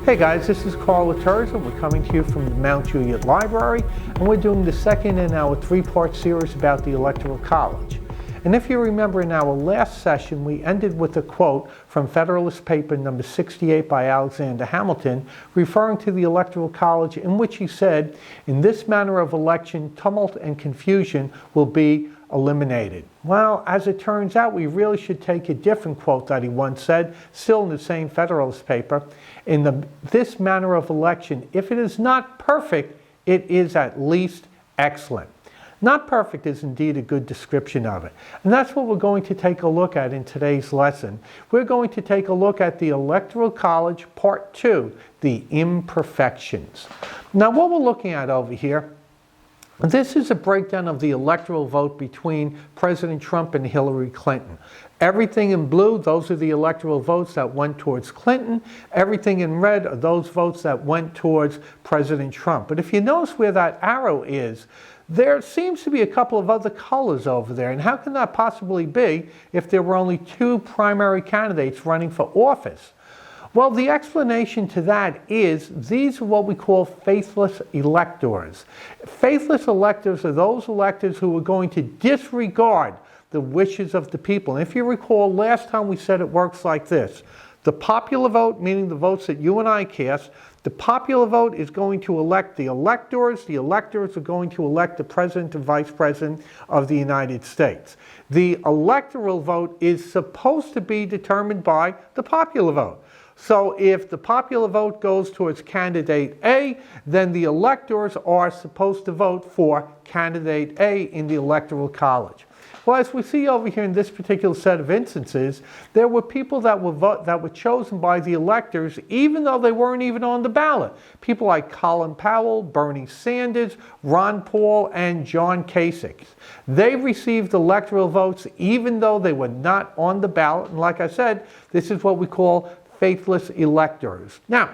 Hey guys, this is Carl Laterza. We're coming to you from the Mount Juliet Library, and we're doing the second in our three-part series about the Electoral College. And if you remember, in our last session, we ended with a quote from Federalist Paper number 68 by Alexander Hamilton, referring to the Electoral College, in which he said, "In this manner of election, tumult and confusion will be eliminated." Well, as it turns out, we really should take a different quote that he once said, still in the same Federalist Paper. This manner of election, if it is not perfect, it is at least excellent. Not perfect is indeed a good description of it. And that's what we're going to take a look at in today's lesson. We're going to take a look at the Electoral College Part 2, the Imperfections. Now, what we're looking at over here, this is a breakdown of the electoral vote between President Trump and Hillary Clinton. Everything in blue, those are the electoral votes that went towards Clinton. Everything in red are those votes that went towards President Trump. But if you notice where that arrow is, there seems to be a couple of other colors over there. And how can that possibly be if there were only two primary candidates running for office? Well, the explanation to that is these are what we call faithless electors. Faithless electors are those electors who are going to disregard the wishes of the people. And if you recall, last time we said it works like this. The popular vote, meaning the votes that you and I cast, the popular vote is going to elect the electors. The electors are going to elect the president and vice president of the United States. The electoral vote is supposed to be determined by the popular vote. So if the popular vote goes towards candidate A, then the electors are supposed to vote for candidate A in the Electoral College. Well, as we see over here in this particular set of instances, there were people that were chosen by the electors even though they weren't even on the ballot. People like Colin Powell, Bernie Sanders, Ron Paul, and John Kasich. They received electoral votes even though they were not on the ballot. And like I said, this is what we call faithless electors. Now,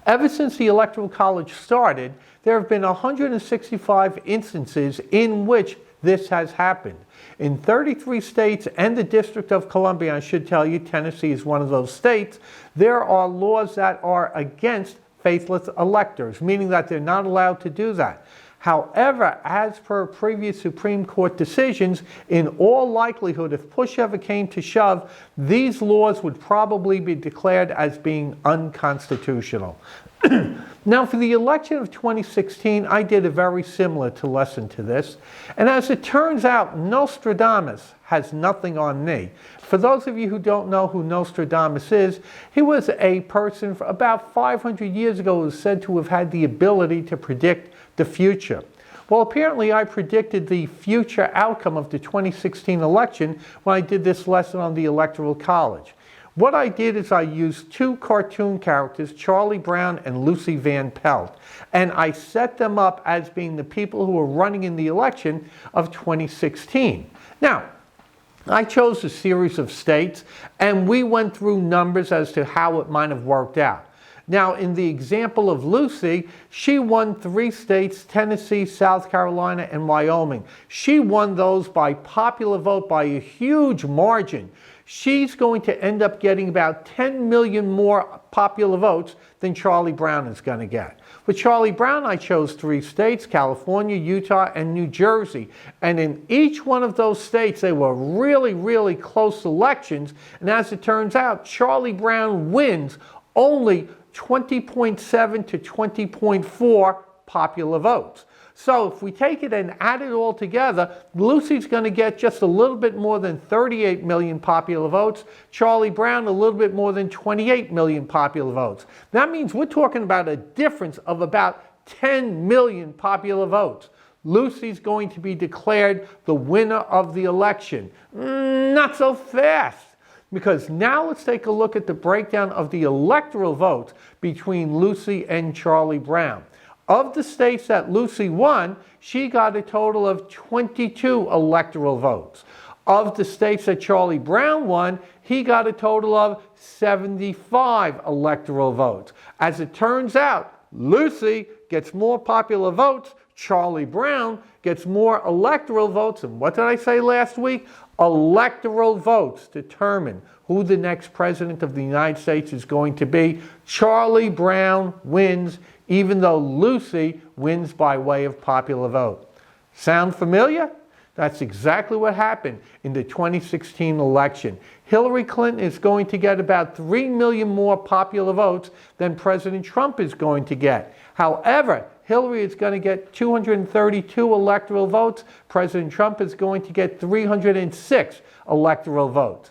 ever since the Electoral College started, there have been 165 instances in which this has happened. In 33 states and the District of Columbia, I should tell you, Tennessee is one of those states, there are laws that are against faithless electors, meaning that they're not allowed to do that. However, as per previous Supreme Court decisions, in all likelihood, if push ever came to shove, these laws would probably be declared as being unconstitutional. Now, for the election of 2016, I did a very similar lesson to this. And as it turns out, Nostradamus has nothing on me. For those of you who don't know who Nostradamus is, he was a person about 500 years ago who was said to have had the ability to predict the future. Well, apparently I predicted the future outcome of the 2016 election when I did this lesson on the Electoral College. What I did is I used two cartoon characters, Charlie Brown and Lucy Van Pelt, and I set them up as being the people who were running in the election of 2016. Now, I chose a series of states, and we went through numbers as to how it might have worked out. Now, in the example of Lucy, she won 3 states, Tennessee, South Carolina, and Wyoming. She won those by popular vote by a huge margin. She's going to end up getting about 10 million more popular votes than Charlie Brown is going to get. With Charlie Brown, I chose 3 states, California, Utah, and New Jersey. And in each one of those states, they were really, really close elections. And as it turns out, Charlie Brown wins only 20.7 to 20.4 popular votes. So if we take it and add it all together, Lucy's going to get just a little bit more than 38 million popular votes. Charlie Brown a little bit more than 28 million popular votes. That means we're talking about a difference of about 10 million popular votes. Lucy's going to be declared the winner of the election. Not so fast. Because now let's take a look at the breakdown of the electoral votes between Lucy and Charlie Brown. Of the states that Lucy won, she got a total of 22 electoral votes. Of the states that Charlie Brown won, he got a total of 75 electoral votes. As it turns out, Lucy gets more popular votes, Charlie Brown gets more electoral votes, and what did I say last week? Electoral votes determine who the next president of the United States is going to be. Charlie Brown wins, even though Lucy wins by way of popular vote. Sound familiar? That's exactly what happened in the 2016 election. Hillary Clinton is going to get about 3 million more popular votes than President Trump is going to get. However, Hillary is going to get 232 electoral votes. President Trump is going to get 306 electoral votes.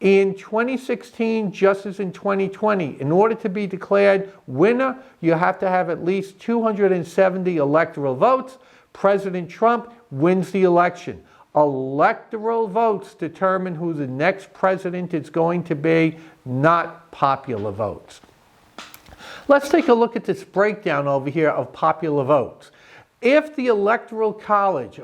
In 2016, just as in 2020, in order to be declared winner, you have to have at least 270 electoral votes. President Trump wins the election. Electoral votes determine who the next president is going to be, not popular votes. Let's take a look at this breakdown over here of popular votes. If the Electoral College,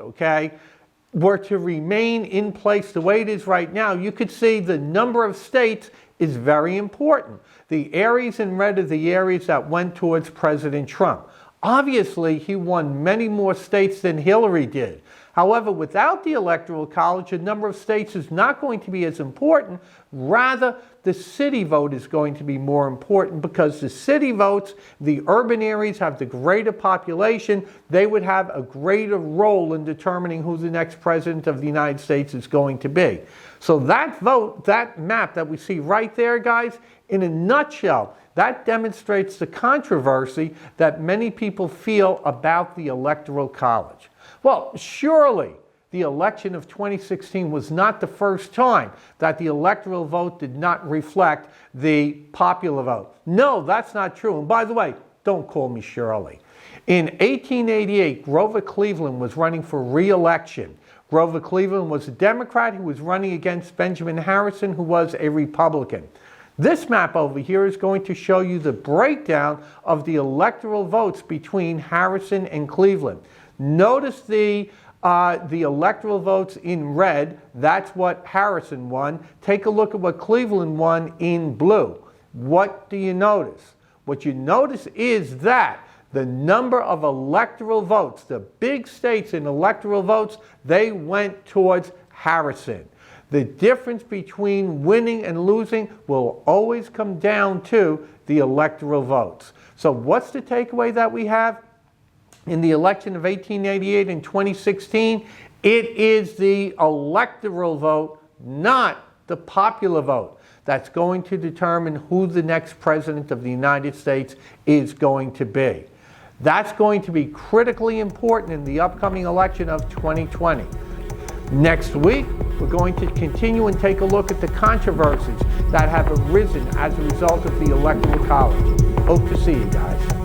were to remain in place the way it is right now, you could see the number of states is very important. The areas in red are the areas that went towards President Trump. Obviously, he won many more states than Hillary did. However, without the Electoral College, the number of states is not going to be as important. Rather, the city vote is going to be more important because the city votes, the urban areas have the greater population. They would have a greater role in determining who the next president of the United States is going to be. So that vote, that map that we see right there, guys, in a nutshell, that demonstrates the controversy that many people feel about the Electoral College. Well, surely the election of 2016 was not the first time that the electoral vote did not reflect the popular vote. No, that's not true. And by the way, don't call me Shirley. In 1888, Grover Cleveland was running for re-election. Grover Cleveland was a Democrat who was running against Benjamin Harrison, who was a Republican. This map over here is going to show you the breakdown of the electoral votes between Harrison and Cleveland. Notice the electoral votes in red. That's what Harrison won. Take a look at what Cleveland won in blue. What do you notice? What you notice is that the number of electoral votes, the big states in electoral votes, they went towards Harrison. The difference between winning and losing will always come down to the electoral votes. So what's the takeaway that we have in the election of 1888 and 2016? It is the electoral vote, not the popular vote, that's going to determine who the next president of the United States is going to be. That's going to be critically important in the upcoming election of 2020. Next week, we're going to continue and take a look at the controversies that have arisen as a result of the Electoral College. Hope to see you guys.